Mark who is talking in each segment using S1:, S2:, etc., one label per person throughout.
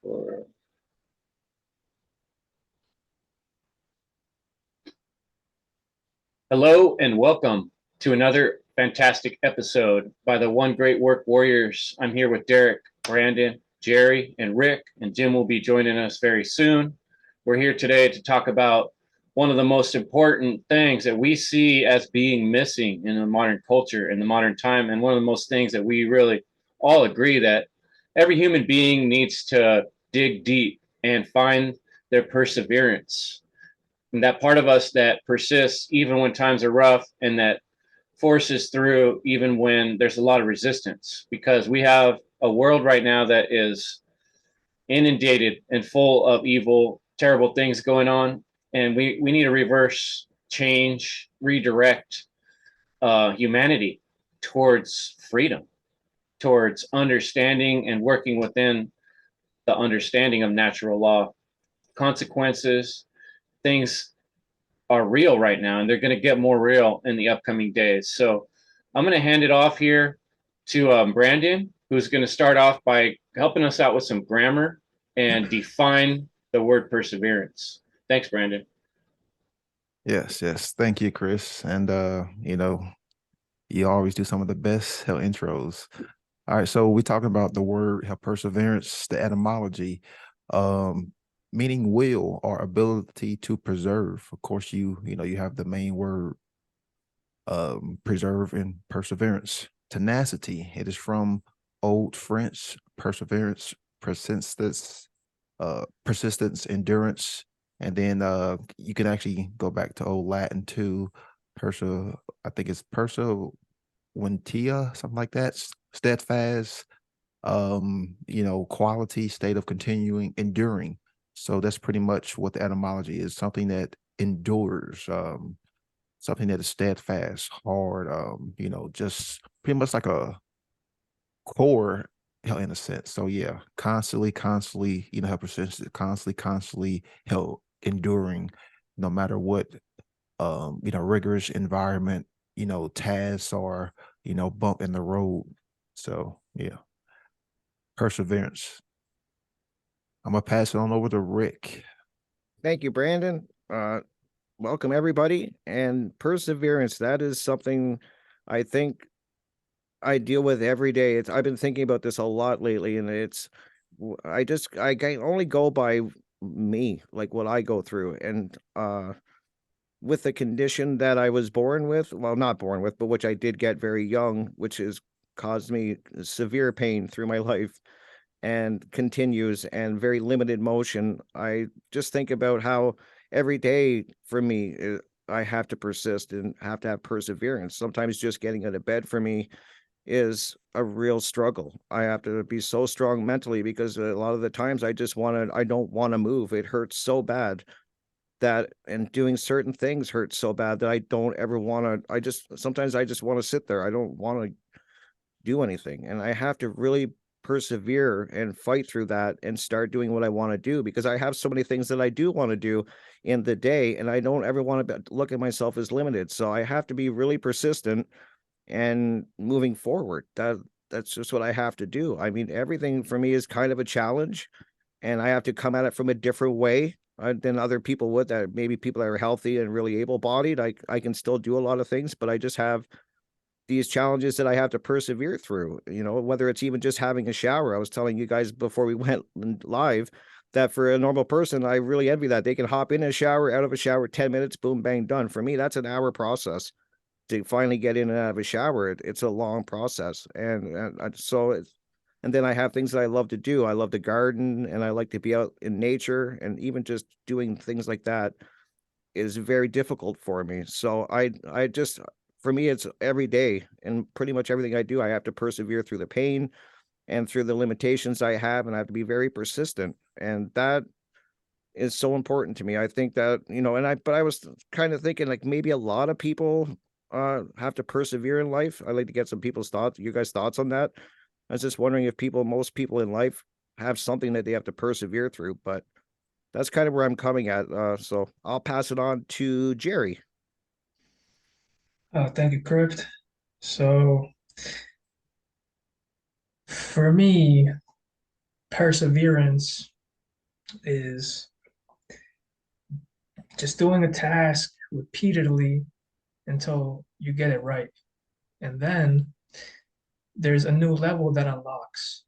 S1: Or- Hello and welcome to another fantastic episode by the One Great Work Warriors. I'm here with Derek, Brandon, Jerry, and Rick, and Jim will be joining us very soon. We're here today to talk about one of the most important things that we see as being missing in the modern culture, in the modern time, and one of the most things that we really all agree that every human being needs to dig deep and find their perseverance, and that part of us that persists even when times are rough, and that forces through even when there's a lot of resistance, because we have a world right now that is inundated and full of evil, terrible things going on, and we need to reverse, change, redirect humanity towards freedom, towards understanding and working within the understanding of natural law. Consequences, things are real right now, and they're going to get more real in the upcoming days. So I'm going to hand it off here to Brandon, who's going to start off by helping us out with some grammar and define the word perseverance. Thanks, Brandon.
S2: Yes, yes. Thank you, Chris. And you always do some of the best hell intros. All right, so we're talking about the word hell perseverance, the etymology, um, meaning will or ability to preserve. Of course, you have the main word preserve and perseverance. Tenacity. It is from Old French perseverance, persistence, endurance, and then you can actually go back to Old Latin too. Persa, I think it's perseventia, something like that. Steadfast, quality, state of continuing, enduring. So that's pretty much what the etymology is. Something that endures, something that is steadfast, hard, just pretty much like a core in a sense. So yeah, constantly, help persist, constantly help enduring, no matter what rigorous environment, tasks or, bump in the road. So yeah, perseverance. I'm gonna pass it on over to Rick.
S3: Thank you, Brandon. Welcome everybody. And perseverance, that is something I think I deal with every day. I've been thinking about this a lot lately, and I can only go by me, like what I go through. And with the condition that I was born with, well, not born with, but which I did get very young, which has caused me severe pain through my life and continues, and very limited motion. I just think about how every day for me, I have to persist and have to have perseverance. Sometimes just getting out of bed for me is a real struggle. I have to be so strong mentally because a lot of the times I don't want to move. It hurts so bad that, and doing certain things hurts so bad that I don't ever want to. Sometimes I just want to sit there. I don't want to do anything. And I have to really persevere and fight through that and start doing what I want to do, because I have so many things that I do want to do in the day, and I don't ever want to look at myself as limited. So I have to be really persistent and moving forward. That's just what I have to do. I mean, everything for me is kind of a challenge, and I have to come at it from a different way than other people would. That maybe people that are healthy and really able-bodied, I can still do a lot of things, but I just have these challenges that I have to persevere through, whether it's even just having a shower. I was telling you guys before we went live that for a normal person, I really envy that. They can hop in a shower, out of a shower, 10 minutes, boom, bang, done. For me, that's an hour process to finally get in and out of a shower. It's a long process. And then I have things that I love to do. I love to garden, and I like to be out in nature, and even just doing things like that is very difficult for me. So I just for me it's every day, and pretty much everything I do I have to persevere through the pain and through the limitations I have, and I have to be very persistent. And that is so important to me. I think that, but I was kind of thinking like maybe a lot of people have to persevere in life. I'd like to get some people's thoughts, you guys' thoughts on that. I was just wondering if most people in life have something that they have to persevere through, but that's kind of where I'm coming at. So I'll pass it on to Jerry.
S4: Thank you, Crypt. So for me, perseverance is just doing a task repeatedly until you get it right. And then there's a new level that unlocks.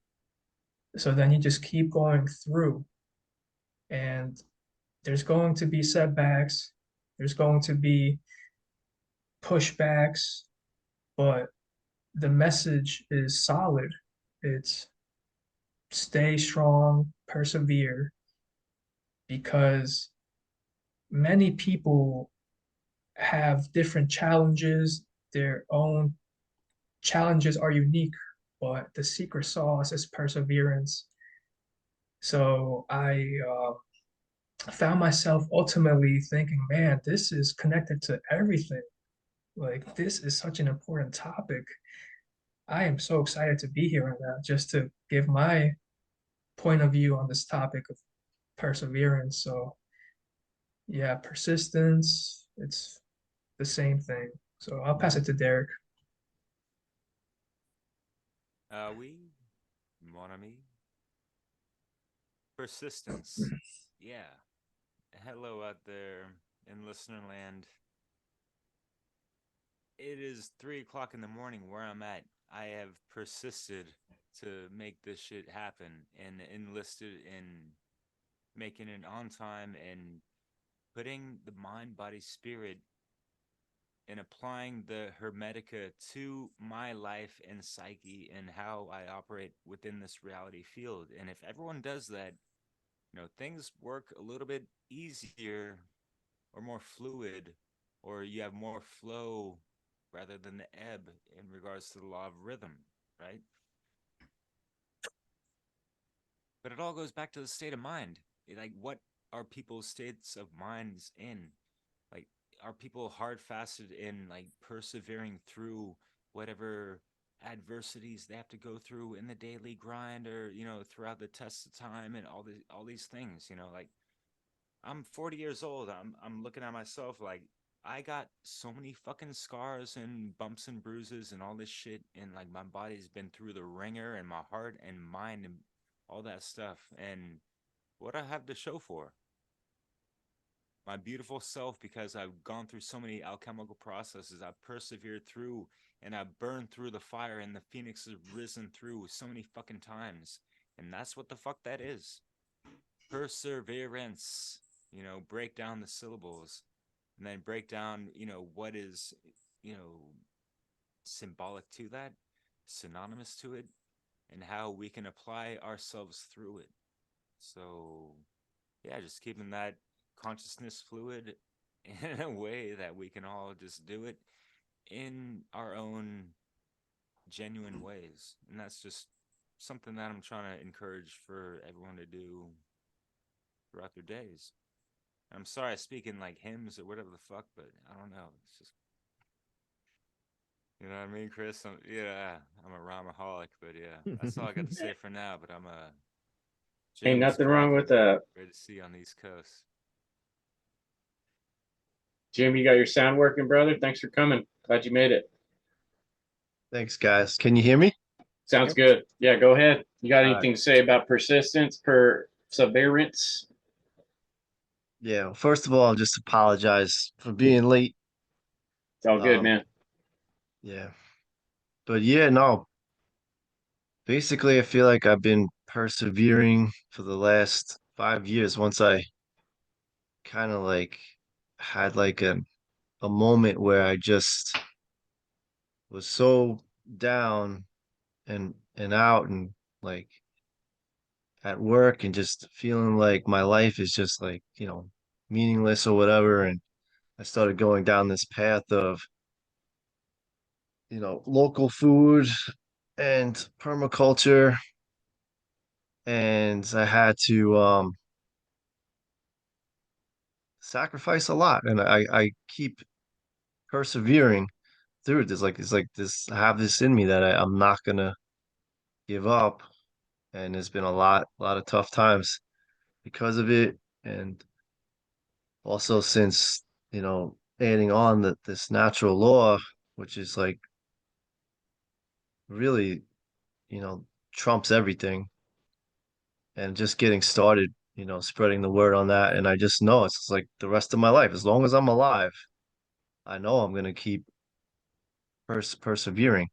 S4: So then you just keep going through, and there's going to be setbacks, there's going to be pushbacks, but the message is solid. It's stay strong, persevere, because many people have different challenges. Their own challenges are unique, but the secret sauce is perseverance. So I found myself ultimately thinking, man, this is connected to everything. Like, this is such an important topic. I am so excited to be here right now just to give my point of view on this topic of perseverance. So, yeah, persistence, it's the same thing. So I'll pass it to Derek.
S5: Oui, mon ami. Persistence. Yeah. Hello out there in listener land. It is 3 o'clock in the morning where I'm at. I have persisted to make this shit happen and enlisted in making it on time and putting the mind, body, spirit and applying the Hermetica to my life and psyche and how I operate within this reality field. And if everyone does that, things work a little bit easier or more fluid, or you have more flow rather than the ebb in regards to the law of rhythm, right? But it all goes back to the state of mind. Like, what are people's states of minds in? Like, are people hard fasted in like persevering through whatever adversities they have to go through in the daily grind, or throughout the test of time and all these things? Like, I'm 40 years old. I'm looking at myself like I got so many fucking scars and bumps and bruises and all this shit, and like my body's been through the ringer, and my heart and mind and all that stuff. And what I have to show for my beautiful self, because I've gone through so many alchemical processes, I've persevered through, and I've burned through the fire, and the phoenix has risen through so many fucking times. And that's what the fuck that is. Perseverance. Break down the syllables, and then break down, what is, you know, symbolic to that, synonymous to it, and how we can apply ourselves through it. So, yeah, just keeping that consciousness fluid in a way that we can all just do it in our own genuine ways. And that's just something that I'm trying to encourage for everyone to do throughout their days. I'm sorry I speak in like hymns or whatever the fuck, but I don't know. It's just, you know what I mean, Chris? I'm a rhymaholic, but yeah, that's all I got to say for now. But I'm a
S1: Ain't nothing wrong with that.
S5: Great to see you on the East Coast.
S1: Jim, you got your sound working, brother? Thanks for coming. Glad you made it.
S6: Thanks, guys. Can you hear me?
S1: Sounds good. Yeah, go ahead. You got anything to say about persistence, perseverance?
S6: Yeah. Well, first of all, I'll just apologize for being late.
S1: It's all good, man.
S6: Yeah. But yeah, no. Basically, I feel like I've been persevering for the last 5 years. Once I kind of like had like a moment where I just was so down and out and like at work and just feeling like my life is just like, meaningless or whatever. And I started going down this path of, local food and permaculture. And I had to sacrifice a lot. And I keep persevering through it. It's like this, I have this in me that I'm not gonna give up. And there's been a lot of tough times because of it. And also since, adding on this natural law, which is like really, trumps everything, and just getting started spreading the word on that. And I just know it's like the rest of my life. As long as I'm alive, I know I'm gonna keep persevering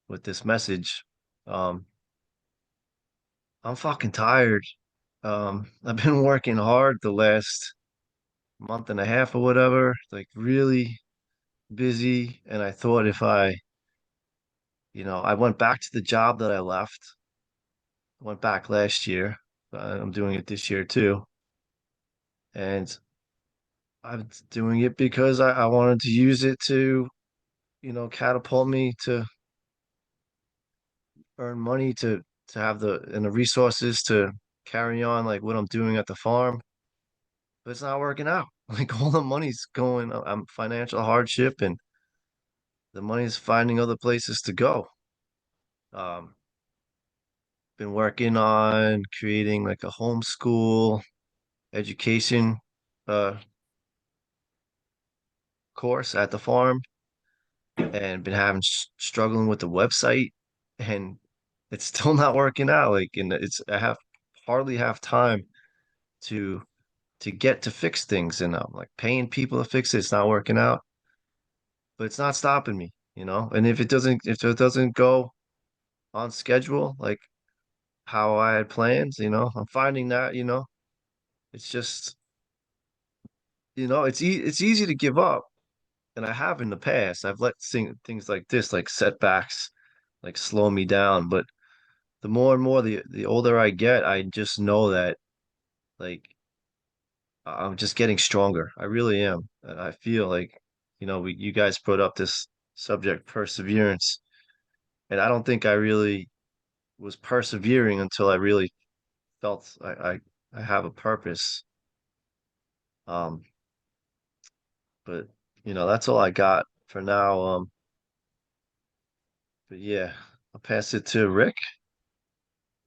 S6: with this message. Um, I'm fucking tired. I've been working hard the last month and a half or whatever, like really busy. And I thought if I went back to the job that I left, I went back last year. I'm doing it this year too. And I'm doing it because I wanted to use it to, catapult me to earn money to have the resources to carry on like what I'm doing at the farm. But it's not working out. Like all the money's going, I'm financial hardship and the money's finding other places to go. Um, been working on creating like a homeschool education uh course at the farm and been having struggling with the website and it's still not working out. Like, and I have hardly have time to get to fix things, and I'm like paying people to fix it. It's not working out, but it's not stopping me, And if it doesn't go on schedule, like how I had plans, I'm finding that, it's just, it's easy to give up, and I have in the past. I've let things like this, like setbacks, like slow me down, but the more and more the older I get, I just know that like I'm just getting stronger. I really am. And I feel like, you guys put up this subject, perseverance, and I don't think I really was persevering until I really felt I have a purpose. Um, but that's all I got for now. But yeah, I'll pass it to Rick.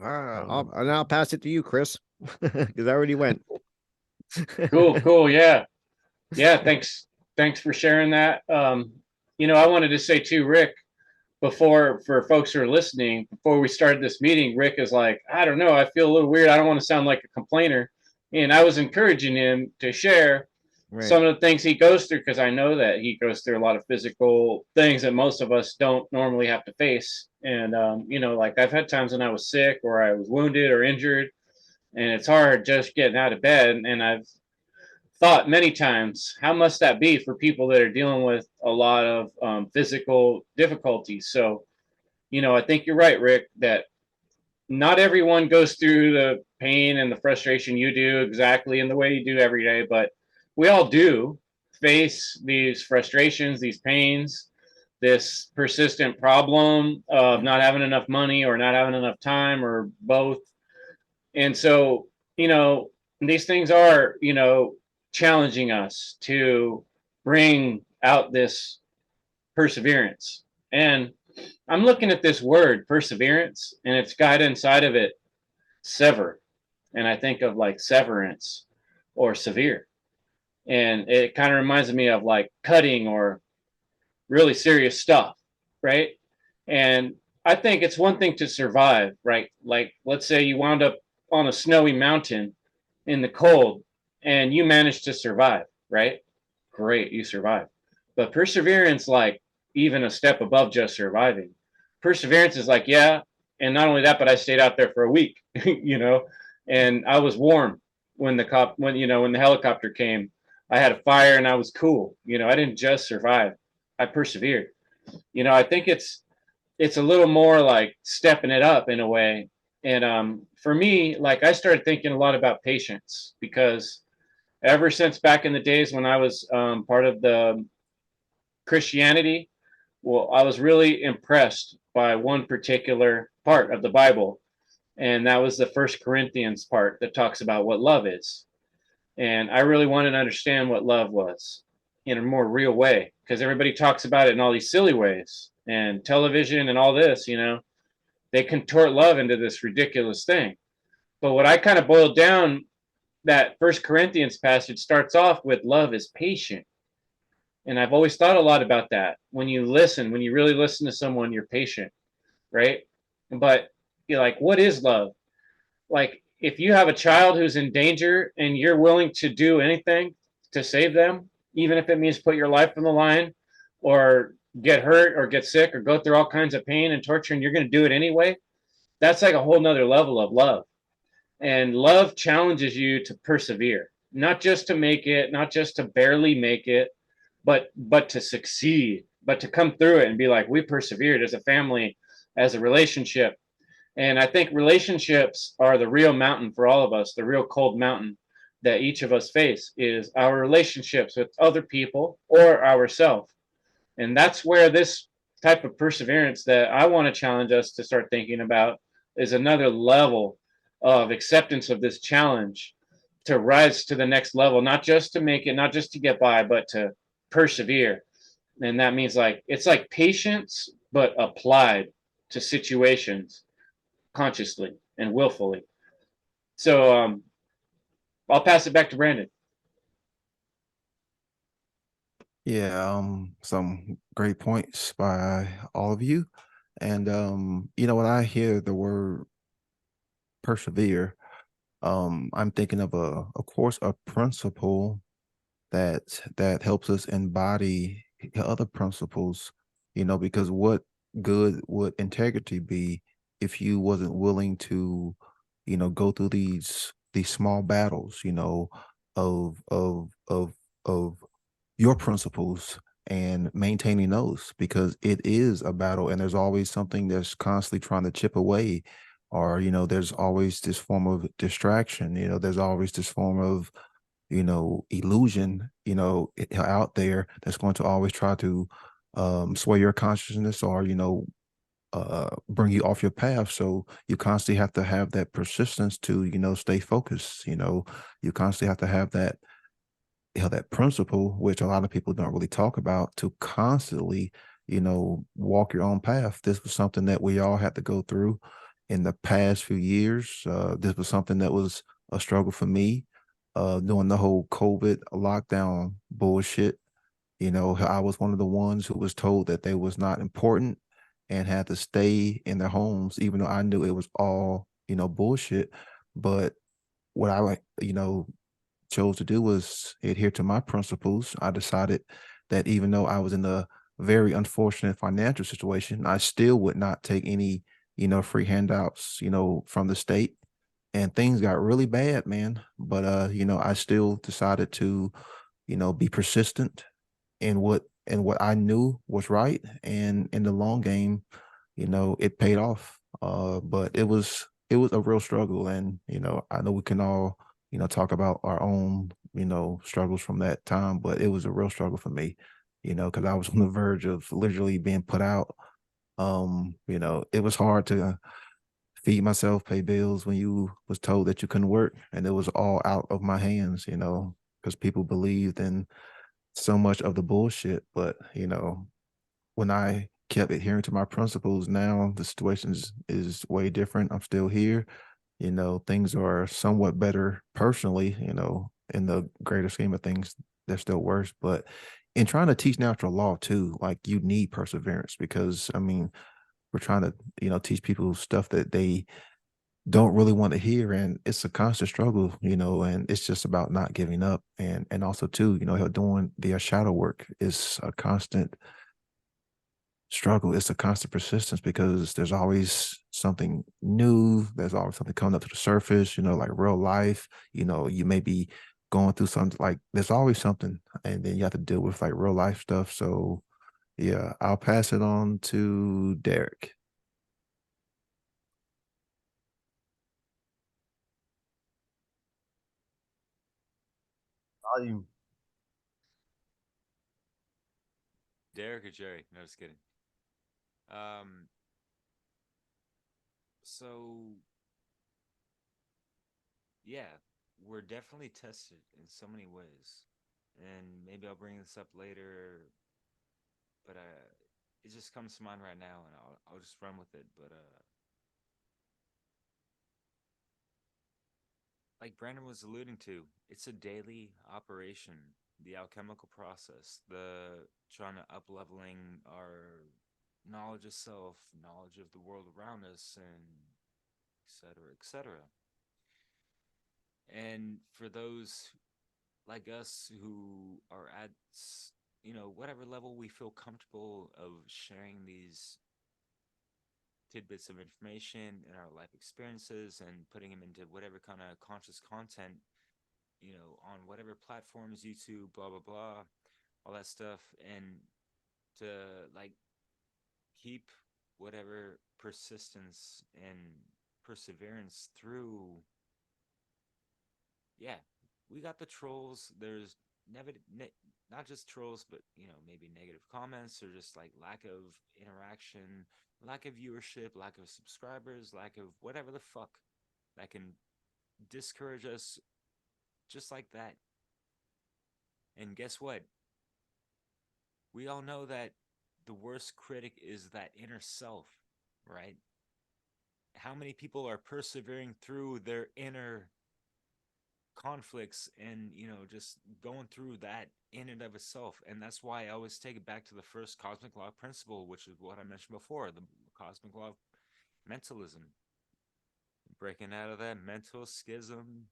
S6: I don't know.
S3: And I'll pass it to you, Chris, because I already went.
S1: Cool, cool. Yeah. Yeah. Thanks for sharing that. I wanted to say too, Rick, before, for folks who are listening, before we started this meeting, Rick is like, I don't know, I feel a little weird. I don't want to sound like a complainer. And I was encouraging him to share
S3: Right.
S1: some of the things he goes through, because I know that he goes through a lot of physical things that most of us don't normally have to face. And, like I've had times when I was sick or I was wounded or injured, and it's hard just getting out of bed. And I've thought many times, how must that be for people that are dealing with a lot of physical difficulties? So, I think you're right, Rick, that not everyone goes through the pain and the frustration you do exactly in the way you do every day, but we all do face these frustrations, these pains, this persistent problem of not having enough money or not having enough time or both. And so, these things are, challenging us to bring out this perseverance. And I'm looking at this word perseverance, and it's got inside of it sever. And I think of like severance or severe. And it kind of reminds me of like cutting or really serious stuff, right? And I think it's one thing to survive, right? Like, let's say you wound up on a snowy mountain in the cold and you managed to survive, right? Great, you survived. But perseverance, like even a step above just surviving. Perseverance is like, yeah, and not only that, but I stayed out there for a week, and I was warm when when the helicopter came. I had a fire and I was cool. I didn't just survive. I persevered. I think it's a little more like stepping it up in a way. And for me, like I started thinking a lot about patience, because ever since back in the days when I was part of the Christianity, well, I was really impressed by one particular part of the Bible, and that was the First Corinthians part that talks about what love is. And I really wanted to understand what love was in a more real way, because everybody talks about it in all these silly ways, and television and all this, they contort love into this ridiculous thing. But what I kind of boiled down, that First Corinthians passage starts off with love is patient. And I've always thought a lot about that. When you really listen to someone, you're patient, right? But you're like, what is love? Like, if you have a child who's in danger and you're willing to do anything to save them, even if it means put your life on the line or get hurt or get sick or go through all kinds of pain and torture, and you're going to do it anyway, that's like a whole nother level of love. And love challenges you to persevere, not just to make it, not just to barely make it, but to succeed, but to come through it and be like, we persevered as a family, as a relationship. And I think relationships are the real mountain for all of us. The real cold mountain that each of us face is our relationships with other people or ourselves. And that's where this type of perseverance that I want to challenge us to start thinking about is another level of acceptance of this challenge to rise to the next level, not just to make it, not just to get by, but to persevere. And that means like it's like patience, but applied to situations consciously and willfully. So I'll pass it back to Brandon.
S2: Yeah, some great points by all of you. And you know, when I hear the word persevere, I'm thinking of course, a principle that helps us embody other principles, you know, because what good would integrity be if you wasn't willing to, you know, go through these small battles, you know, of your principles and maintaining those, because it is a battle and there's always something that's constantly trying to chip away, or you know there's always this form of distraction, you know there's always this form of, you know, illusion, you know, out there that's going to always try to sway your consciousness, or you know, bring you off your path. So you constantly have to have that persistence to, you know, stay focused. You know, you constantly have to have that, you know, that principle, which a lot of people don't really talk about, to constantly, you know, walk your own path. This was something that we all had to go through in the past few years. This was something that was a struggle for me during the whole COVID lockdown bullshit. You know, I was one of the ones who was told that they was not important and had to stay in their homes, even though I knew it was all, you know, bullshit. But what I like, you know, chose to do was adhere to my principles. I decided that even though I was in a very unfortunate financial situation, I still would not take any, you know, free handouts, you know, from the state. And things got really bad, man. But you know, I still decided to, you know, be persistent in what I knew was right. And in the long game, you know, it paid off. But it was a real struggle. And, you know, I know we can all, you know, talk about our own, you know, struggles from that time, but it was a real struggle for me, you know, because I was on the verge of literally being put out. You know, it was hard to feed myself, pay bills when you was told that you couldn't work, and it was all out of my hands, you know, because people believed in so much of the bullshit. But, you know, when I kept adhering to my principles, now the situation is way different. I'm still here. You know, things are somewhat better personally, you know, in the greater scheme of things, they're still worse. But in trying to teach natural law too, like you need perseverance, because I mean, we're trying to, you know, teach people stuff that they don't really want to hear, and it's a constant struggle, you know, and it's just about not giving up. And also too, you know, doing the shadow work is a constant struggle. It's a constant persistence, because there's always something new. There's always something coming up to the surface, you know, like real life. You know, you may be going through something, like there's always something, and then you have to deal with like real life stuff. So yeah, I'll pass it on to Derek.
S6: Volume.
S5: Derek or Jerry? No, just kidding. Um, so yeah, we're definitely tested in so many ways, and maybe I'll bring this up later, but it just comes to mind right now, and I'll just run with it. But like Brandon was alluding to, it's a daily operation. The alchemical process, the trying to up leveling our knowledge of self, knowledge of the world around us, and et cetera, et cetera. And for those like us who are at, whatever level we feel comfortable of sharing these tidbits of information and our life experiences and putting them into whatever kind of conscious content, on whatever platforms, YouTube, blah, blah, blah, all that stuff. And to like keep whatever persistence and perseverance through. Yeah, we got the trolls. There's never not just trolls, but maybe negative comments or just like lack of interaction, lack of viewership, lack of subscribers, lack of whatever the fuck that can discourage us just like that. And guess what? We all know that the worst critic is that inner self, right? How many people are persevering through their inner conflicts and just going through that in and of itself? And that's why I always take it back to the first cosmic law principle, which is what I mentioned before, the cosmic law of mentalism, breaking out of that mental schism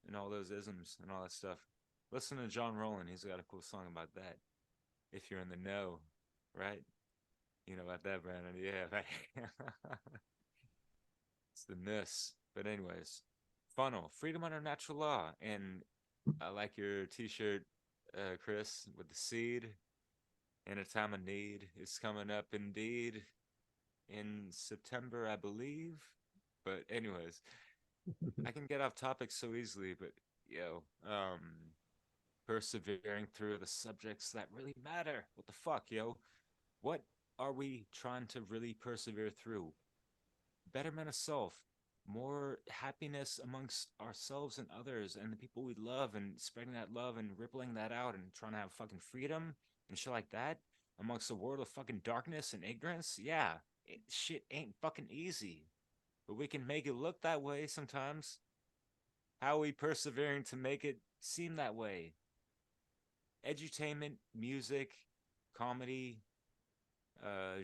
S5: and all those isms and all that stuff. Listen to John Rowland. He's got a cool song about that, if you're in the know, right? You know about that, Brandon. Yeah, right. It's the ness. But anyways, funnel, freedom under natural law. And I like your t-shirt, Chris, with the seed. In a time of need. It's coming up indeed in September, I believe. But anyways, I can get off topic so easily, but persevering through the subjects that really matter. What the fuck, yo? What are we trying to really persevere through? Betterment of self, more happiness amongst ourselves and others and the people we love, and spreading that love and rippling that out and trying to have fucking freedom and shit like that amongst a world of fucking darkness and ignorance. Yeah, shit ain't fucking easy, but we can make it look that way sometimes. How are we persevering to make it seem that way? Edutainment, music, comedy,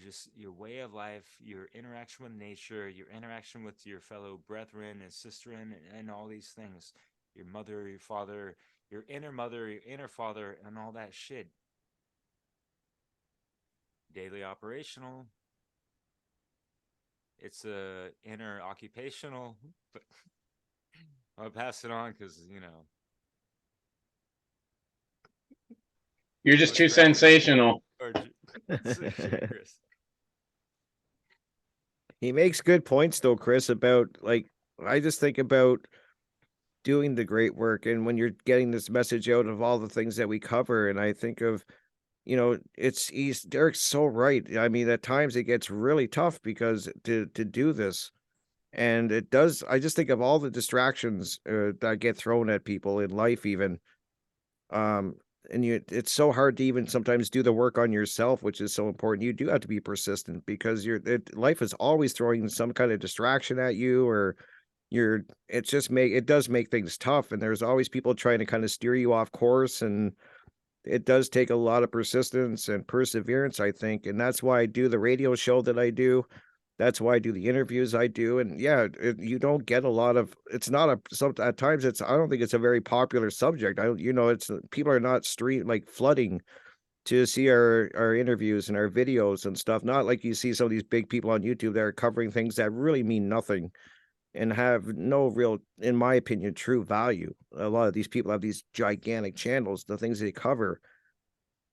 S5: just your way of life, your interaction with nature, your interaction with your fellow brethren and sisterin, and all these things. Your mother, your father, your inner father, and all that shit. Daily operational. It's inner occupational, but I'll pass it on because
S1: You're just too sensational.
S5: Chris.
S3: He makes good points though, Chris, about like I just think about doing the great work and when you're getting this message out of all the things that we cover, and I think of Derek's so right. I mean, at times it gets really tough because to do this, and it does. I just think of all the distractions that get thrown at people in life, even. And it's so hard to even sometimes do the work on yourself, which is so important. You do have to be persistent because life is always throwing some kind of distraction at you, or it does make things tough, and there's always people trying to kind of steer you off course, and it does take a lot of persistence and perseverance, I think. And that's why I do the radio show that I do. That's why I do the interviews I do. And yeah, you don't get a lot of, it's not at times I don't think it's a very popular subject. People are not flooding to see our interviews and our videos and stuff. Not like you see some of these big people on YouTube that are covering things that really mean nothing and have no real, in my opinion, true value. A lot of these people have these gigantic channels, the things they cover.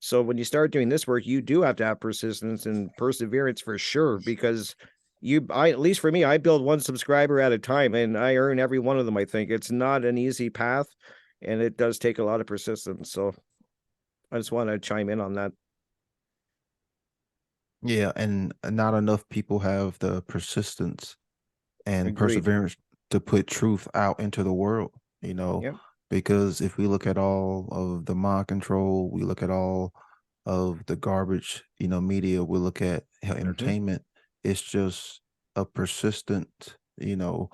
S3: So when you start doing this work, you do have to have persistence and perseverance for sure, because at least for me, I build one subscriber at a time and I earn every one of them. I think it's not an easy path and it does take a lot of persistence. So I just want to chime in on that.
S2: Yeah, and not enough people have the persistence and
S3: Agreed.
S2: perseverance to put truth out into the world,
S3: Yep.
S2: because if we look at all of the mind control, we look at all of the garbage, media, we look at how entertainment, it's just a persistent, how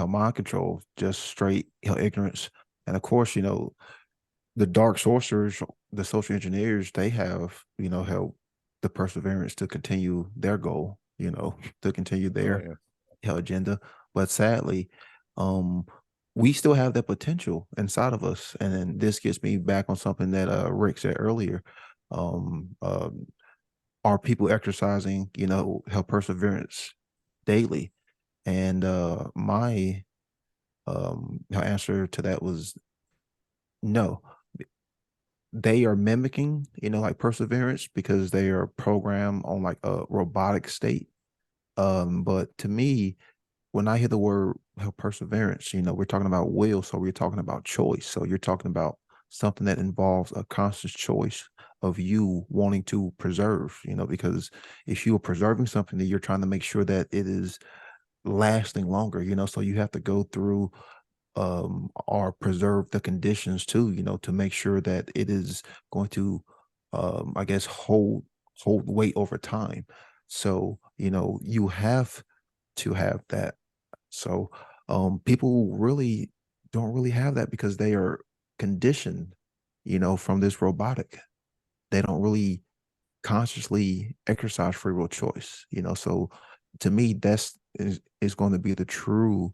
S2: mind control, just straight ignorance. And of course, the dark sorcerers, the social engineers, they have, help the perseverance to continue their goal, to continue their agenda. But sadly, um, we still have that potential inside of us. And then this gets me back on something that Rick said earlier. Um, um, are people exercising, health perseverance daily? And my answer to that was no. They are mimicking, like perseverance because they are programmed on like a robotic state. But to me, when I hear the word perseverance, we're talking about will, so we're talking about choice. So you're talking about something that involves a conscious choice of you wanting to preserve, because if you are preserving something, that you're trying to make sure that it is lasting longer, so you have to go through or preserve the conditions too, to make sure that it is going to I guess hold weight over time. So, you have to have that. So people really don't really have that because they are conditioned, from this robotic. They don't really consciously exercise free will choice, so to me is going to be the true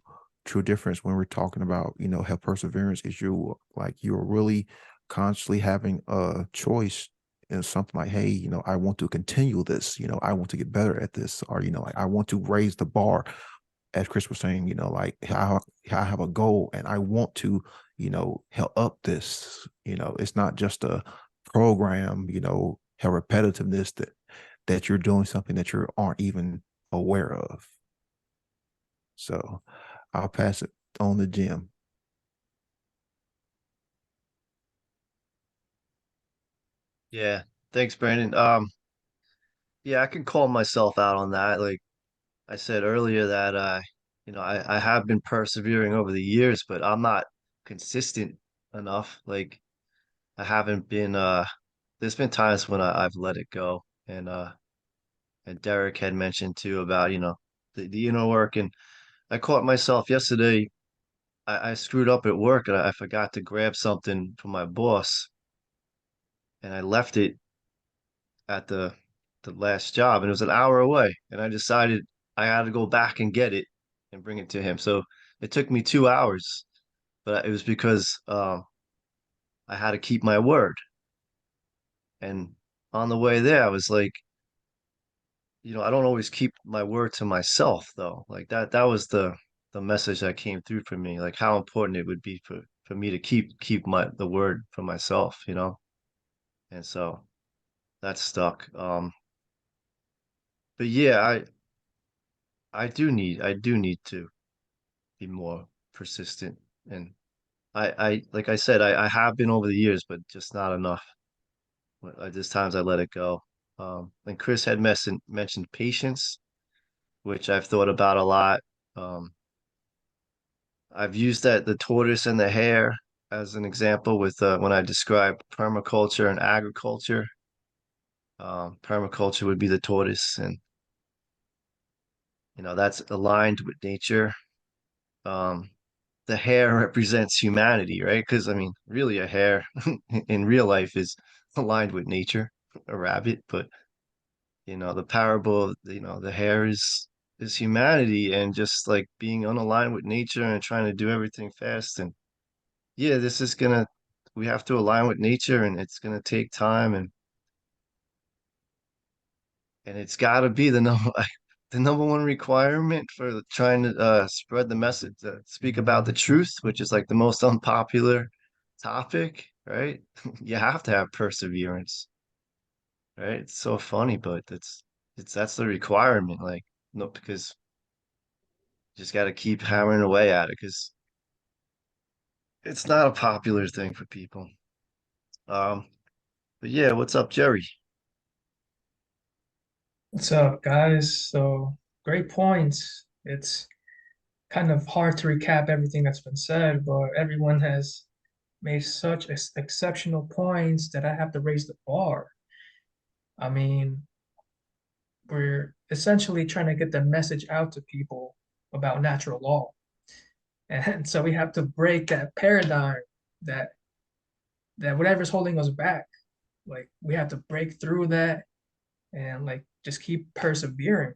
S2: difference when we're talking about, health perseverance is you're really consciously having a choice in something like, hey, I want to continue this, I want to get better at this, or like I want to raise the bar, as Chris was saying, like I have a goal and I want to, help up this, it's not just a program, how repetitiveness that you're doing something that you aren't even aware of. So I'll pass it on to Jim.
S6: Yeah, thanks, Brandon. Yeah, I can call myself out on that. Like I said earlier that I have been persevering over the years, but I'm not consistent enough. Like I haven't been there's been times when I've let it go. And Derek had mentioned too about, the inner work. And I caught myself yesterday. I screwed up at work and I forgot to grab something from my boss and I left it at the last job and it was an hour away. And I decided I had to go back and get it and bring it to him. So it took me 2 hours, but it was because I had to keep my word. And on the way there, I was like, I don't always keep my word to myself though. Like that was the message that came through for me, like how important it would be for me to keep the word for myself. And so that stuck. But yeah, I do need to be more persistent. And I like I said, I have been over the years, but just not enough. There's times I let it go. And Chris had mentioned patience, which I've thought about a lot. Um, I've used that the tortoise and the hare as an example with when I describe permaculture and agriculture. Permaculture would be the tortoise, and that's aligned with nature. Um, the hare represents humanity, right? Because I mean, really, a hare in real life is aligned with nature, a rabbit. But the parable of the hare is humanity and just like being unaligned with nature and trying to do everything fast. And yeah, we have to align with nature and it's gonna take time and it's gotta be the number the number one requirement for trying to spread the message, speak about the truth, which is like the most unpopular topic, right? You have to have perseverance, right? It's so funny, but that's the requirement, like no, because you just gotta keep hammering away at it because it's not a popular thing for people. Um, but yeah, what's up, Jerry?
S4: What's up, guys? So, great points. It's kind of hard to recap everything that's been said, but everyone has made such exceptional points that I have to raise the bar. I mean, we're essentially trying to get the message out to people about natural law. And so we have to break that paradigm that whatever's holding us back, like we have to break through that and like just keep persevering.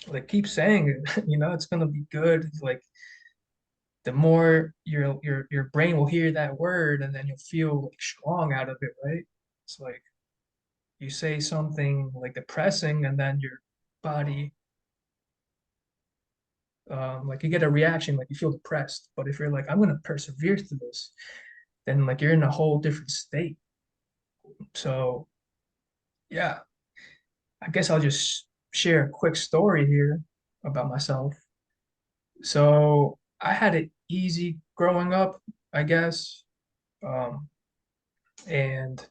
S4: like keep saying it, it's gonna be good. Like the more your brain will hear that word, and then you'll feel like strong out of it, right? It's like you say something like depressing, and then your body, like you get a reaction, like you feel depressed. But if you're like, I'm gonna persevere through this, then like you're in a whole different state. So yeah, I guess I'll just share a quick story here about myself. So I had it easy growing up, I guess. Um, and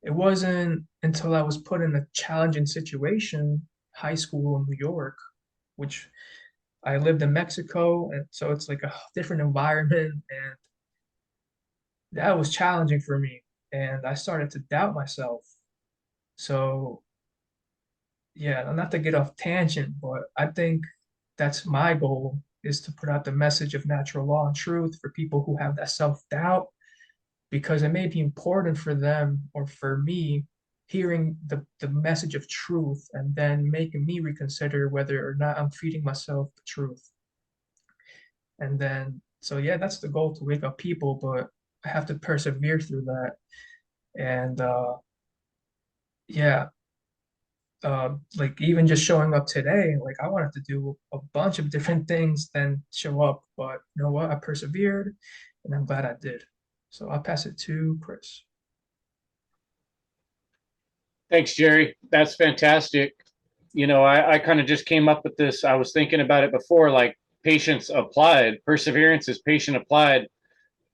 S4: it wasn't until I was put in a challenging situation, high school in New York, which I lived in Mexico, and so it's like a different environment, and that was challenging for me. And I started to doubt myself. So yeah, not to get off tangent, but I think that's my goal is to put out the message of natural law and truth for people who have that self-doubt, because it may be important for them or for me hearing the message of truth and then making me reconsider whether or not I'm feeding myself the truth. And then, so yeah, that's the goal, to wake up people, but I have to persevere through that. And yeah, like even just showing up today, like I wanted to do a bunch of different things than show up, but you know what? I persevered, and I'm glad I did. So I'll pass it to Chris.
S1: Thanks, Jerry. That's fantastic. I kind of just came up with this. I was thinking about it before, like patience applied, perseverance is patient applied,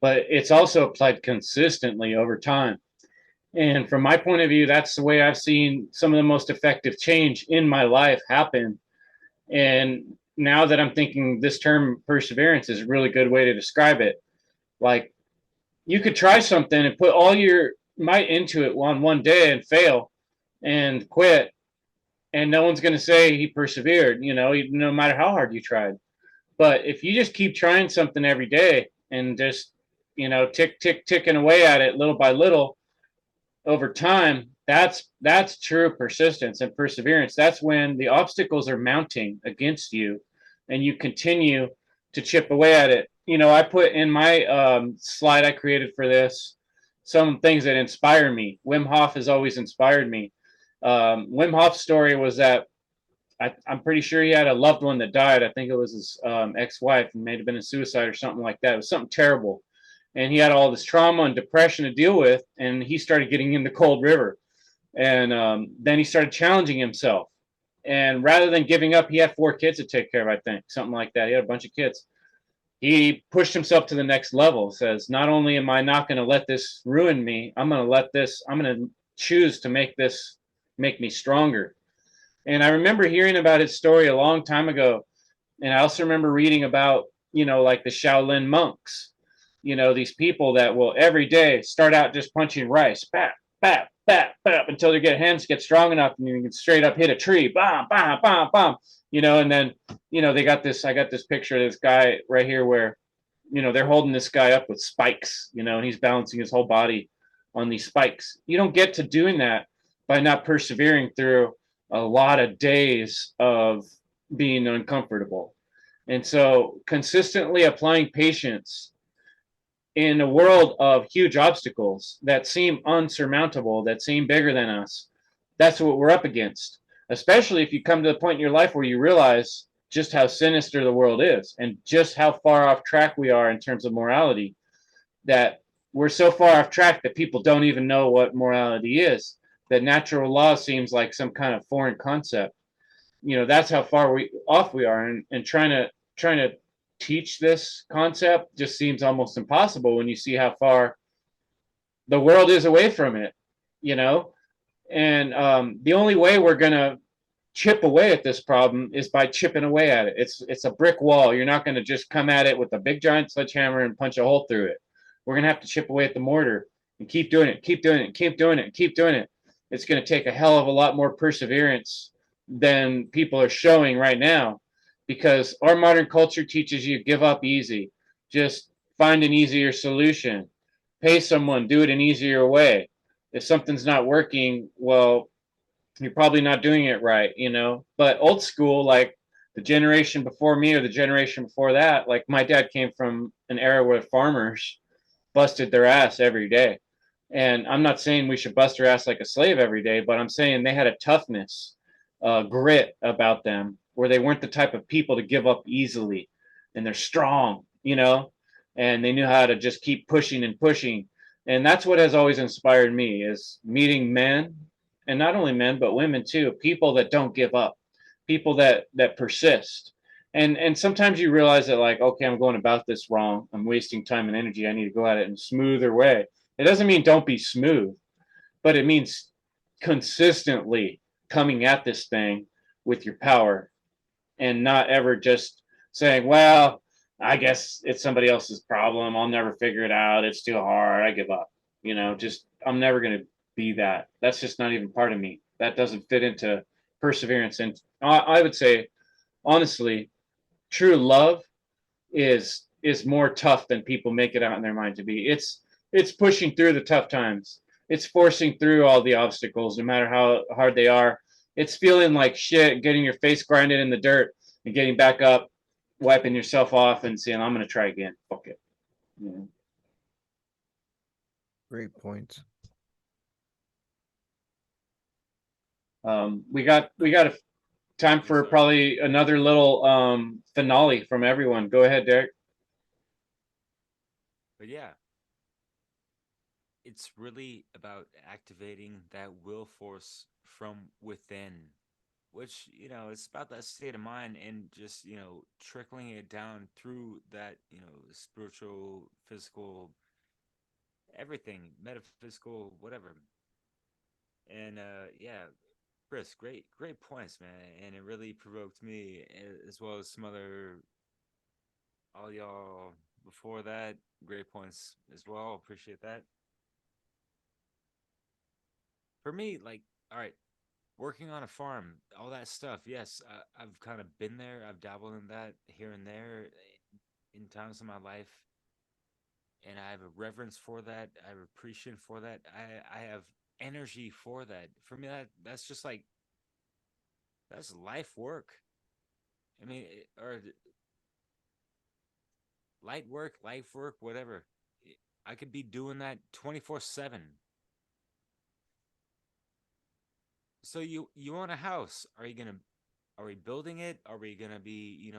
S1: but it's also applied consistently over time. And from my point of view, that's the way I've seen some of the most effective change in my life happen. And now that I'm thinking, this term perseverance is a really good way to describe it. Like you could try something and put all your might into it on one day and fail and quit. And no one's going to say he persevered, no matter how hard you tried. But if you just keep trying something every day and just, ticking away at it little by little over time, that's true persistence and perseverance. That's when the obstacles are mounting against you and you continue to chip away at it. I put in my slide I created for this some things that inspire me. Wim Hof has always inspired me. Wim Hof's story was that I'm pretty sure he had a loved one that died. I think it was his ex-wife, and may have been a suicide or something like that. It was something terrible. And he had all this trauma and depression to deal with, and he started getting in the cold river. And then he started challenging himself. And rather than giving up, he had 4 kids to take care of, I think, something like that. He had a bunch of kids. He pushed himself to the next level. Says, not only am I not going to let this ruin me, I'm going to choose to make me stronger. And I remember hearing about his story a long time ago. And I also remember reading about, like the Shaolin monks, these people that will every day start out just punching rice, bap, bap, bap, bap, until their hands get strong enough and you can straight up hit a tree, bam, bam, bam, bam, and then, I got this picture of this guy right here where, they're holding this guy up with spikes, and he's balancing his whole body on these spikes. You don't get to doing that by not persevering through a lot of days of being uncomfortable. And so consistently applying patience in a world of huge obstacles that seem unsurmountable, that seem bigger than us, that's what we're up against. Especially if you come to the point in your life where you realize just how sinister the world is and just how far off track we are in terms of morality, that we're so far off track that people don't even know what morality is, that natural law seems like some kind of foreign concept. That's how far off we are, and trying to teach this concept just seems almost impossible when you see how far the world is away from it. And the only way we're going to chip away at this problem is by chipping away at it. It's a brick wall. You're not going to just come at it with a big giant sledgehammer and punch a hole through it. We're going to have to chip away at the mortar and keep doing it, keep doing it, keep doing it, keep doing it. It's going to take a hell of a lot more perseverance than people are showing right now, because our modern culture teaches you give up easy, just find an easier solution, pay someone, do it an easier way. If something's not working, well, you're probably not doing it right, But old school, like the generation before me or the generation before that, like my dad came from an era where farmers busted their ass every day. And I'm not saying we should bust our ass like a slave every day, but I'm saying they had a toughness, grit about them where they weren't the type of people to give up easily. And they're strong, you know, and they knew how to just keep pushing and pushing. And that's what has always inspired me is meeting men, and not only men, but women too, people that don't give up, people that persist. And sometimes you realize that, like, okay, I'm going about this wrong, I'm wasting time and energy, I need to go at it in a smoother way. It doesn't mean don't be smooth, but it means consistently coming at this thing with your power and not ever just saying, well, I guess it's somebody else's problem, I'll never figure it out, it's too hard, I give up. You know, just I'm never going to be that. That's just not even part of me. That doesn't fit into perseverance. And I would say, honestly, true love is more tough than people make it out in their mind to be. It's pushing through the tough times. It's forcing through all the obstacles, no matter how hard they are. It's feeling like shit, getting your face grinded in the dirt and getting back up, wiping yourself off and saying, I'm gonna try again. Fuck it. Yeah.
S3: Great point.
S1: We got a time for
S5: Sorry.
S1: probably another little finale from everyone. Go ahead, Derek.
S5: But yeah, it's really about activating that will force from within, which, it's about that state of mind and just, trickling it down through that, spiritual, physical, everything, metaphysical, whatever. And yeah, Chris, great points, man. And it really provoked me as well as some other, all y'all before that. Great points as well. Appreciate that. For me, like, all right, working on a farm, all that stuff. Yes, I've kind of been there. I've dabbled in that here and there in times of my life, and I have a reverence for that. I have appreciation for that. I have energy for that. For me, that's just like that's life work. I mean, or light work, life work, whatever. I could be doing that 24/7. So you own a house. Are we building it? Are we gonna be,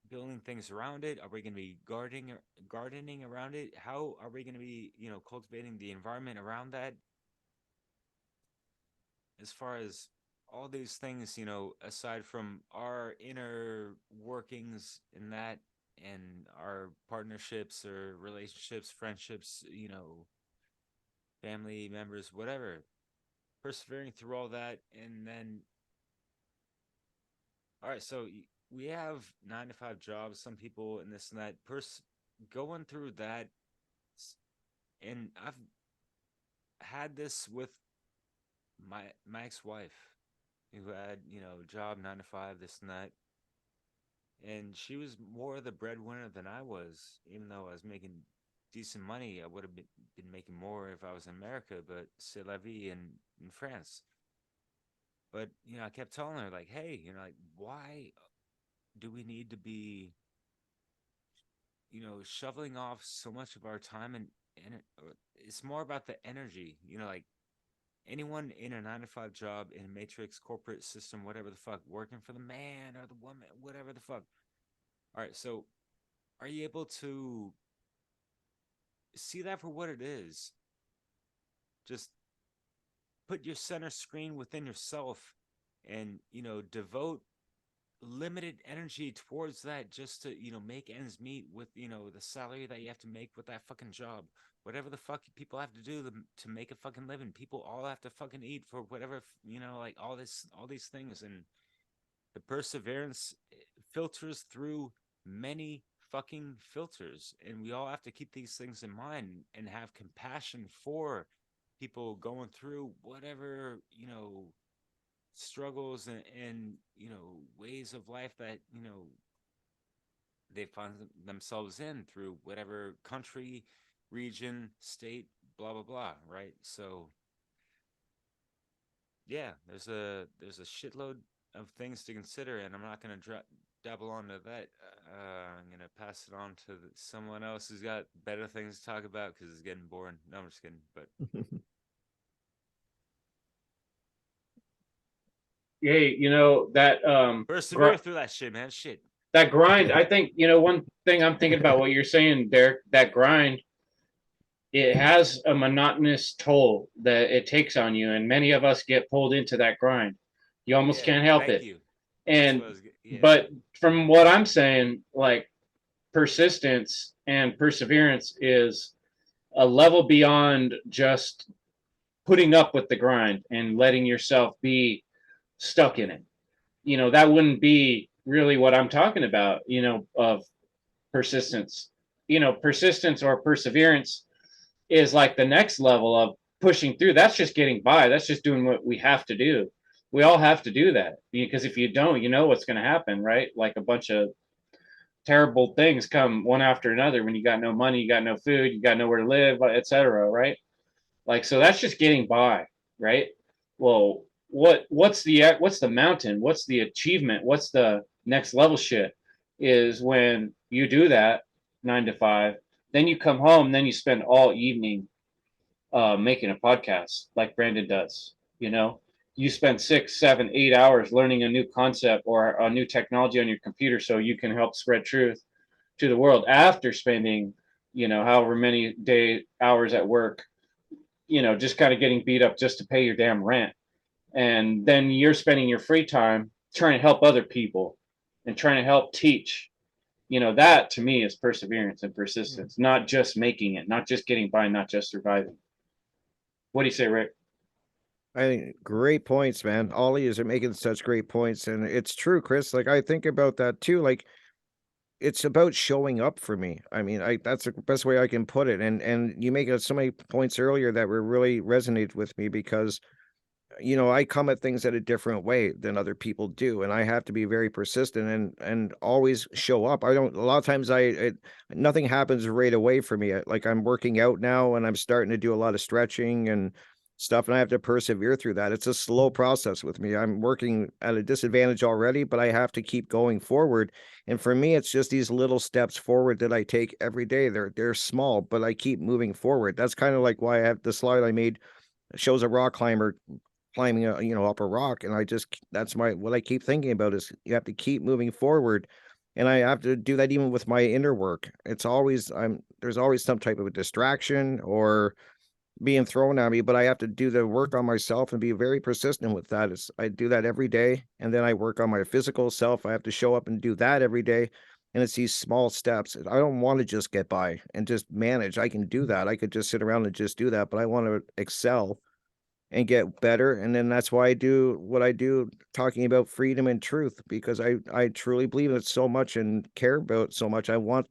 S5: building things around it? Are we gonna be gardening around it? How are we gonna be, cultivating the environment around that? As far as all these things, aside from our inner workings in that and our partnerships or relationships, friendships, family members, whatever, persevering through all that. And then, all right, so we have 9 to 5 jobs, some people and this and that, going through that. And I've had this with my ex-wife who had, job 9 to 5, this and that. And she was more the breadwinner than I was, even though I was making decent money. I would have been making more if I was in America, but c'est la vie in France. But, I kept telling her, like, hey, like, why do we need to be, shoveling off so much of our time and it's more about the energy, like anyone in a 9 to 5 job in a matrix corporate system, whatever the fuck, working for the man or the woman, whatever the fuck. All right, so are you able to see that for what it is? Just put your center screen within yourself and, devote limited energy towards that just to, make ends meet with, the salary that you have to make with that fucking job. Whatever the fuck people have to do to make a fucking living. People all have to fucking eat for whatever, like all these things. And the perseverance filters through many fucking filters. And we all have to keep these things in mind and have compassion for people going through whatever, struggles and ways of life that they find themselves in through whatever country, region, state, blah blah blah, right? So yeah, there's a shitload of things to consider, and I'm not gonna dabble onto that. I'm gonna pass it on to someone else who's got better things to talk about because it's getting boring. No, I'm just kidding. But
S1: Hey, that
S5: persevere through that shit, man. Shit.
S1: that grind, I think, one thing I'm thinking about what you're saying, Derek, that grind, it has a monotonous toll that it takes on you, and many of us get pulled into that grind. You almost
S5: Yeah,
S1: can't help
S5: thank
S1: it.
S5: you.
S1: And
S5: Yeah.
S1: but from what I'm saying, like persistence and perseverance is a level beyond just putting up with the grind and letting yourself be stuck in it. That wouldn't be really what I'm talking about, of persistence. Persistence or perseverance is like the next level of pushing through. That's just getting by. That's just doing what we have to do. We all have to do that, because if you don't, you know what's going to happen, right? Like a bunch of terrible things come one after another when you got no money, you got no food, you got nowhere to live, etc. Right? Like, so that's just getting by, right? Well, what's the mountain? What's the achievement? What's the next level shit? Is when you do that 9 to 5, then you come home, then you spend all evening making a podcast like Brandon does. You spend 6, 7, 8 hours learning a new concept or a new technology on your computer so you can help spread truth to the world after spending, however many hours at work, just kind of getting beat up just to pay your damn rent. And then you're spending your free time trying to help other people and trying to help teach. That to me is perseverance and persistence, not just making it, not just getting by, not just surviving. What do you say, Rick?
S3: Great points, man. All of you are making such great points, and it's true, Chris. Like I think about that too. Like it's about showing up for me. I mean, that's the best way I can put it. And you make so many points earlier that were really resonated with me because I come at things at a different way than other people do, and I have to be very persistent and always show up. I don't. A lot of times, nothing happens right away for me. Like I'm working out now, and I'm starting to do a lot of stretching and stuff, and I have to persevere through that. It's a slow process with me. I'm working at a disadvantage already, but I have to keep going forward. And for me, it's just these little steps forward that I take every day. They're small, but I keep moving forward. That's kind of like why I have the slide I made shows a rock climber climbing up a rock, and that's what I keep thinking about is you have to keep moving forward, and I have to do that even with my inner work. There's always some type of a distraction or being thrown at me, but I have to do the work on myself and be very persistent with that. I do that every day, and then I work on my physical self. I have to show up and do that every day, and it's these small steps. I don't want to just get by and just manage. I can do that. I could just sit around and just do that, but I want to excel and get better. And then that's why I do what I do, talking about freedom and truth, because I truly believe in it so much and care about it so much. I want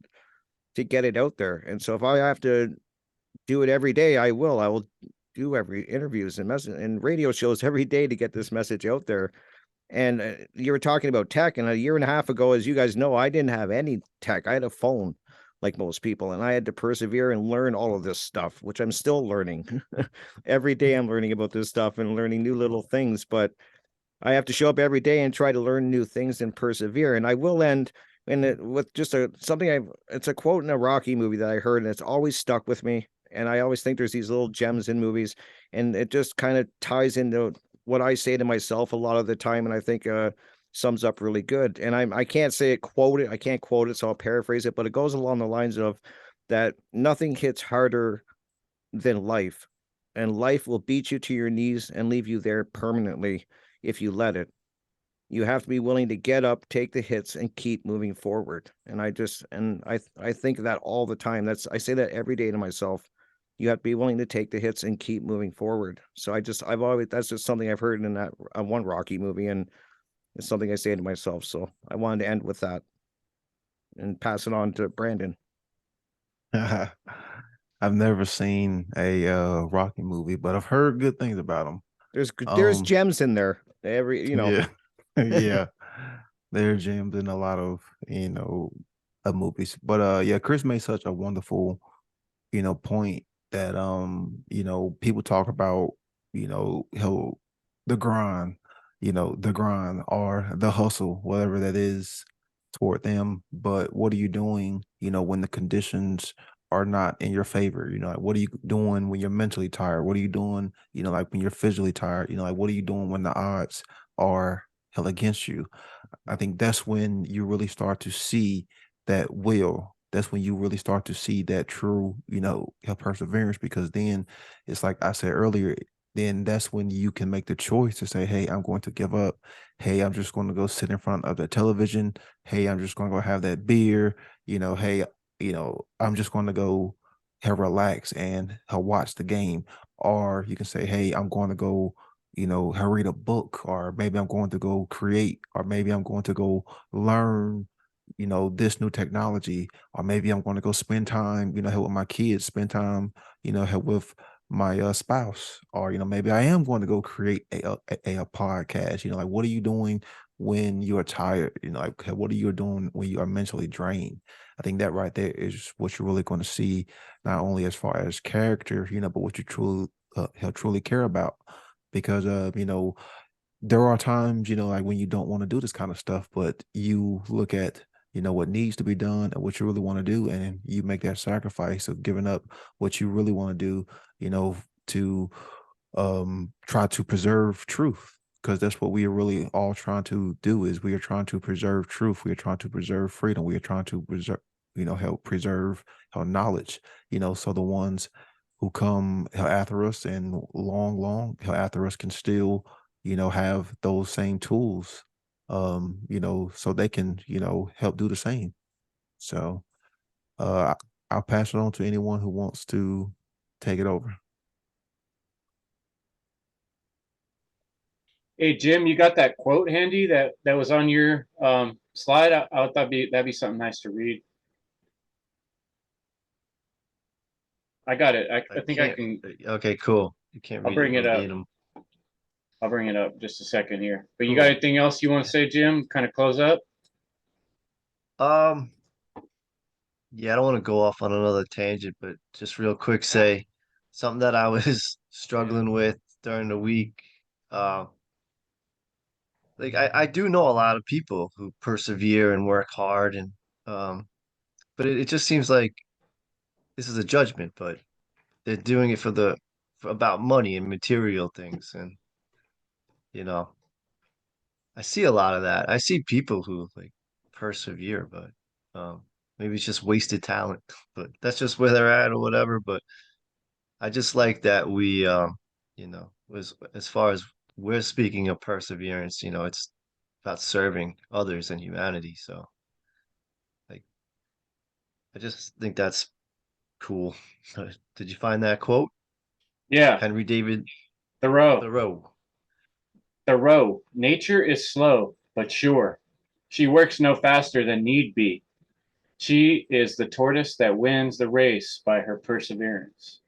S3: to get it out there. And so if I have to do it every day, I will. I will do every interviews and message and radio shows every day to get this message out there. And you were talking about tech, and a year and a half ago, as you guys know, I didn't have any tech. I had a phone like most people, and I had to persevere and learn all of this stuff, which I'm still learning. Every day I'm learning about this stuff and learning new little things, but I have to show up every day and try to learn new things and persevere. And I will end with just it's a quote in a Rocky movie that I heard, and it's always stuck with me. And I always think there's these little gems in movies, and it just kind of ties into what I say to myself a lot of the time. And I think sums up really good. And I can't say it, I can't quote it, so I'll paraphrase it, but it goes along the lines of that nothing hits harder than life, and life will beat you to your knees and leave you there permanently if you let it. You have to be willing to get up, take the hits, and keep moving forward. And I think that all the time. I say that every day to myself. You have to be willing to take the hits and keep moving forward. So that's just something I've heard in that one Rocky movie, and it's something I say to myself. So I wanted to end with that and pass it on to Brandon.
S2: I've never seen a Rocky movie, but I've heard good things about them.
S3: There's gems in there.
S2: Yeah, yeah, there are gems in a lot of movies. But yeah, Chris made such a wonderful point that people talk about the grind, the grind or the hustle, whatever that is toward them. But what are you doing, when the conditions are not in your favor? Like what are you doing when you're mentally tired? What are you doing, like when you're physically tired? Like what are you doing when the odds are held against you? I think that's when you really start to see that will. That's when you really start to see that true, your perseverance, because then it's like I said earlier, then that's when you can make the choice to say, hey, I'm going to give up. Hey, I'm just going to go sit in front of the television. Hey, I'm just going to go have that beer. Hey, I'm just going to go have relax and watch the game. Or you can say, hey, I'm going to go read a book, or maybe I'm going to go create, or maybe I'm going to go learn, this new technology, or maybe I'm going to go spend time, help with my kids, spend time, help with my spouse, or, maybe I am going to go create a podcast. Like, what are you doing when you're tired? Like, what are you doing when you are mentally drained? I think that right there is what you're really going to see, not only as far as character, but what you truly care about, because there are times like when you don't want to do this kind of stuff, but you look at what needs to be done and what you really want to do, and you make that sacrifice of giving up what you really want to do, to try to preserve truth, because that's what we are really all trying to do. Is we are trying to preserve truth, we are trying to preserve freedom, we are trying to preserve, help preserve our knowledge, so the ones who come after us and long after us can still, have those same tools, so they can, help do the same. So I'll pass it on to anyone who wants to take it over.
S1: Hey Jim, you got that quote handy that was on your slide? I thought that'd be something nice to read. I got it. I think I
S6: can't.
S1: can.
S6: Okay, cool. You can't
S1: I'll
S6: read it
S1: bring it up.
S6: verbatim.
S1: I'll bring it up just a second here. But you got
S6: Cool.
S1: anything else you want to say, Jim? Kind of close up.
S6: Um, yeah, I don't want to go off on another tangent, but just real quick say something that I was struggling with during the week. Uh, like I do know a lot of people who persevere and work hard, and um, but it just seems like this is a judgment, but they're doing it for about money and material things, and you know, I see a lot of that. I see people who like persevere, but maybe it's just wasted talent, but that's just where they're at or whatever. But I just like that we, as far as we're speaking of perseverance, it's about serving others and humanity. So, like, I just think that's cool. Did you find that quote?
S1: Yeah,
S6: Henry David
S1: Thoreau.
S6: Thoreau.
S1: Thoreau. Nature is slow but sure. She works no faster than need be. She is the tortoise that wins the race by her perseverance.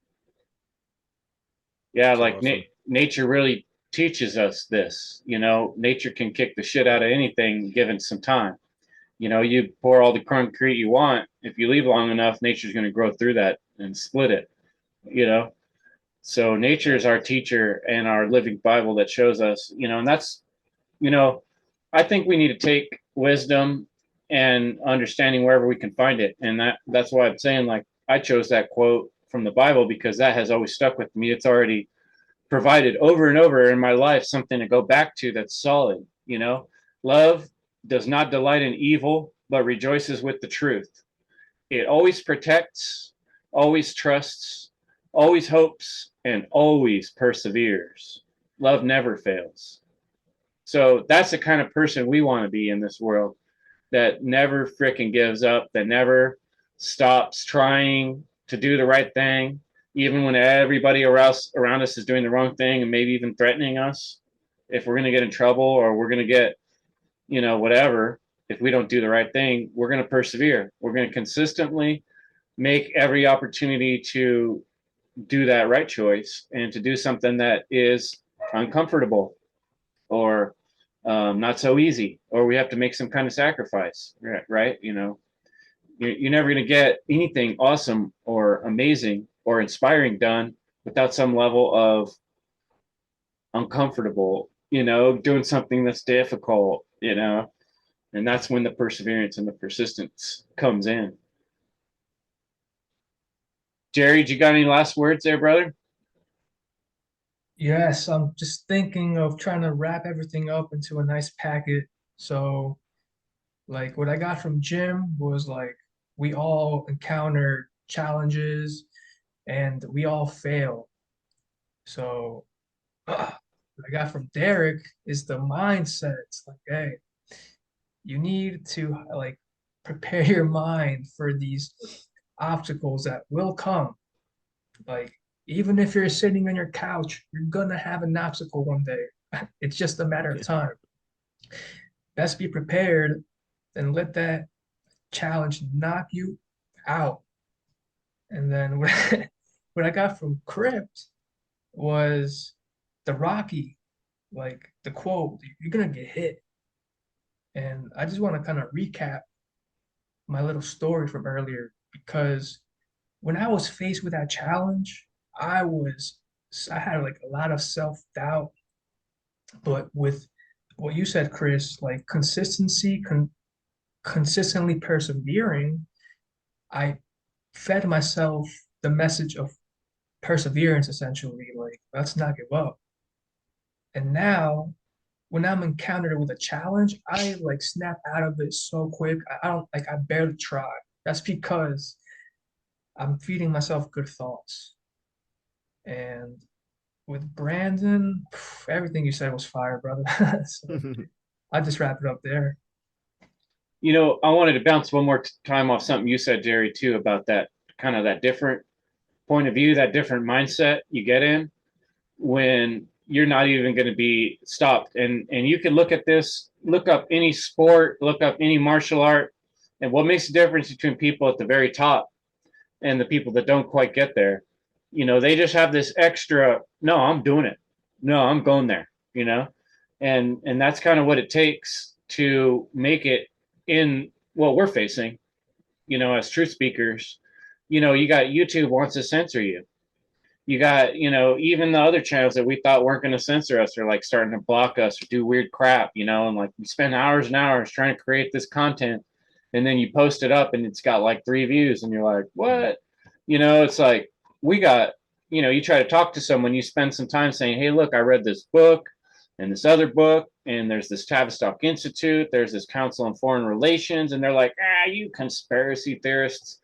S1: Yeah,
S3: It's
S1: like
S3: awesome.
S1: nature really teaches us this. Nature can kick the shit out of anything given some time. You pour all the concrete you want. If you leave long enough, nature's going to grow through that and split it. You know, so nature is our teacher and our living Bible that shows us. And that's, you know, I think we need to take wisdom and understanding wherever we can find it, and that's why I'm saying, like, I chose that quote from the Bible because that has always stuck with me. It's already provided over and over in my life something to go back to that's solid. Love does not delight in evil, but rejoices with the truth. It always protects, always trusts, always hopes, and always perseveres. Love never fails. So that's the kind of person we want to be in this world, that never freaking gives up, that never stops trying to do the right thing, even when everybody around us is doing the wrong thing and maybe even threatening us. If we're going to get in trouble or we're going to get, whatever, if we don't do the right thing, we're going to persevere. We're going to consistently make every opportunity to do that right choice and to do something that is uncomfortable or not so easy, or we have to make some kind of sacrifice, right? You're never going to get anything awesome or amazing or inspiring done without some level of uncomfortable, doing something that's difficult, and that's when the perseverance and the persistence comes in. Jerry, you got any last words there, brother?
S4: Yes, I'm just thinking of trying to wrap everything up into a nice packet. So, like, what I got from Jim was like, we all encounter challenges and we all fail. So, what I got from Derek is the mindset. It's like, hey, you need to like prepare your mind for these obstacles that will come. Like, even if you're sitting on your couch, you're gonna have an obstacle one day. It's just a matter of time. Best be prepared and let that challenge knock you out. And then what I got from Crypt was the Rocky, like the quote, you're gonna get hit. And I just want to kind of recap my little story from earlier because when I was faced with that challenge, I had like a lot of self-doubt, but with what you said, Chris, like consistently persevering, I fed myself the message of perseverance essentially, like let's not give up. And now when I'm encountered with a challenge, I like snap out of it so quick. I don't like I barely try. That's because I'm feeding myself good thoughts. And with Brandon, everything you said was fire, brother. So I just wrap it up there.
S1: I wanted to bounce one more time off something you said, Jerry, too, about that kind of that different point of view, that different mindset you get in when you're not even going to be stopped. And you can look at this, look up any sport, look up any martial art, and what makes the difference between people at the very top and the people that don't quite get there. They just have this extra, no, I'm doing it. No, I'm going there, and that's kind of what it takes to make it in what we're facing, as truth speakers. You got YouTube wants to censor you. You got, even the other channels that we thought weren't going to censor us are like starting to block us or do weird crap, and like we spend hours and hours trying to create this content, and then you post it up and it's got like 3 views and you're like, what? It's like we got, you try to talk to someone, you spend some time saying, hey, look, I read this book and this other book, and there's this Tavistock Institute, there's this Council on Foreign Relations, and they're like, you conspiracy theorists,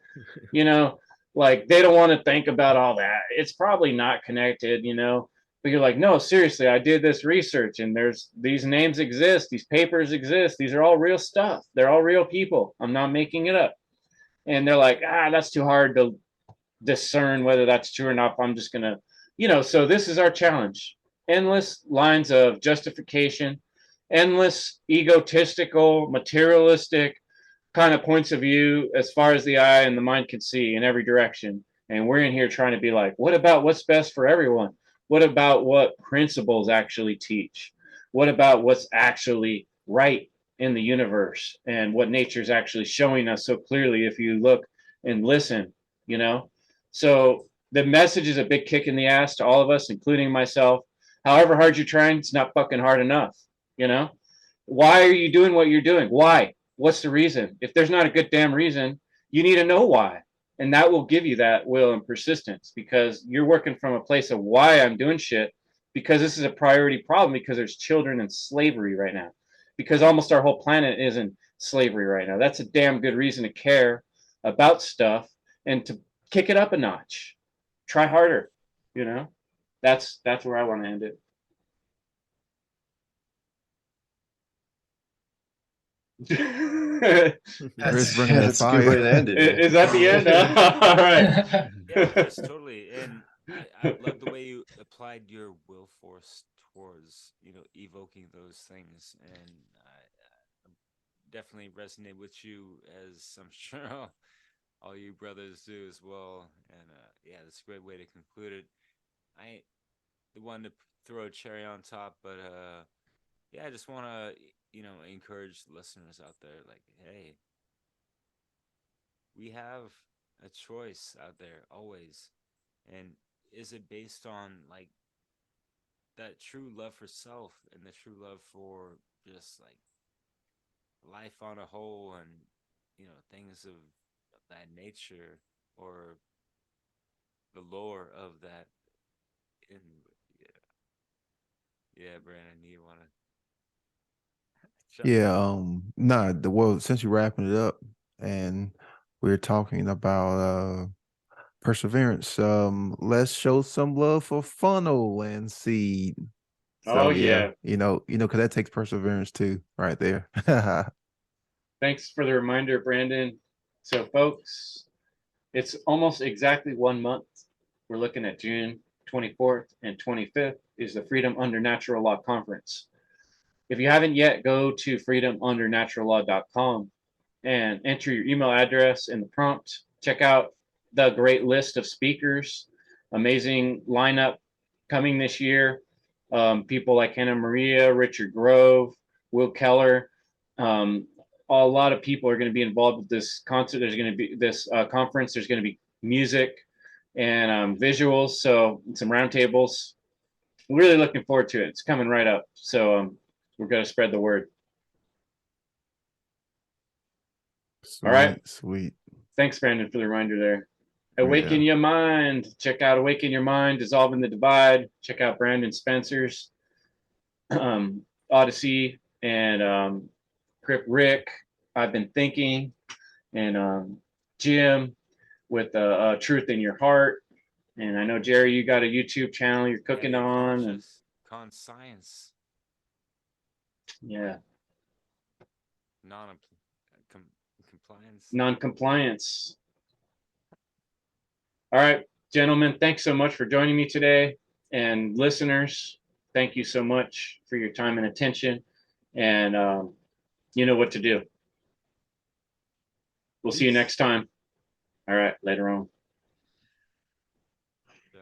S1: you know, like they don't want to think about all that. It's probably not connected, but you're like, no, seriously, I did this research and there's these names exist, these papers exist, these are all real stuff. They're all real people. I'm not making it up. And they're like, that's too hard to discern whether that's true or not. I'm just going to, so this is our challenge. Endless lines of justification, endless egotistical, materialistic kind of points of view as far as the eye and the mind can see in every direction. And we're in here trying to be like, what about what's best for everyone? What about what principles actually teach? What about what's actually right in the universe and what nature's actually showing us so clearly if you look and listen, you know? So the message is a big kick in the ass to all of us, including myself. However hard you're trying, it's not fucking hard enough, you know? Why are you doing what you're doing? Why? What's the reason? If there's not a good damn reason, you need to know why. And that will give you that will and persistence because you're working from a place of why I'm doing shit, because this is a priority problem, because there's children in slavery right now, because almost our whole planet is in slavery right now. That's a damn good reason to care about stuff and to kick it up a notch. Try harder, you know? That's where I want to end it.
S2: Chris bringing that
S6: That's a good way to
S2: fire.
S6: end it, man.
S1: Is that the end? All right.
S5: Yeah, Chris, totally. And I love the way you applied your will force towards, evoking those things. And I definitely resonate with you, as I'm sure all you brothers do as well. And yeah, that's a great way to conclude it. I wanted to throw a cherry on top, but yeah, I just want to, encourage listeners out there, like, hey, we have a choice out there always. And is it based on like that true love for self and the true love for just like life on a whole, and things of that nature, or the lore of that. And yeah, Brandon, you want to
S2: Yeah, nah, well, since you're wrapping it up and we're talking about perseverance, let's show some love for funnel and seed.
S1: Oh,
S2: So
S1: yeah.
S2: because that takes perseverance too, right there.
S1: Thanks for the reminder, Brandon. So, folks, it's almost exactly 1 month. We're looking at June 24th and 25th is the Freedom Under Natural Law Conference. If you haven't yet, go to freedomundernaturallaw.com and enter your email address in the prompt. Check out the great list of speakers, amazing lineup coming this year. People like Hannah Maria, Richard Grove, Will Keller. A lot of people are going to be involved with this concert. There's going to be this conference. There's going to be music and visuals. So some roundtables. Really looking forward to it. It's coming right up. So we're going to spread the word. All right.
S2: Sweet.
S1: Thanks, Brandon, for the reminder there.
S2: Yeah.
S1: Awaken Your Mind. Check out Awaken Your Mind, Dissolving the Divide. Check out Brandon Spencer's Odyssey and Rick. I've Been Thinking, and Jim with Truth in Your Heart. And I know, Jerry, you got a YouTube channel you're cooking on. And
S5: conscience,
S1: yeah,
S5: compliance.
S1: non-compliance. All right, gentlemen, thanks so much for joining me today. And listeners, thank you so much for your time and attention. And you know what to do. We'll see you next time. All right, later on.
S5: Yeah.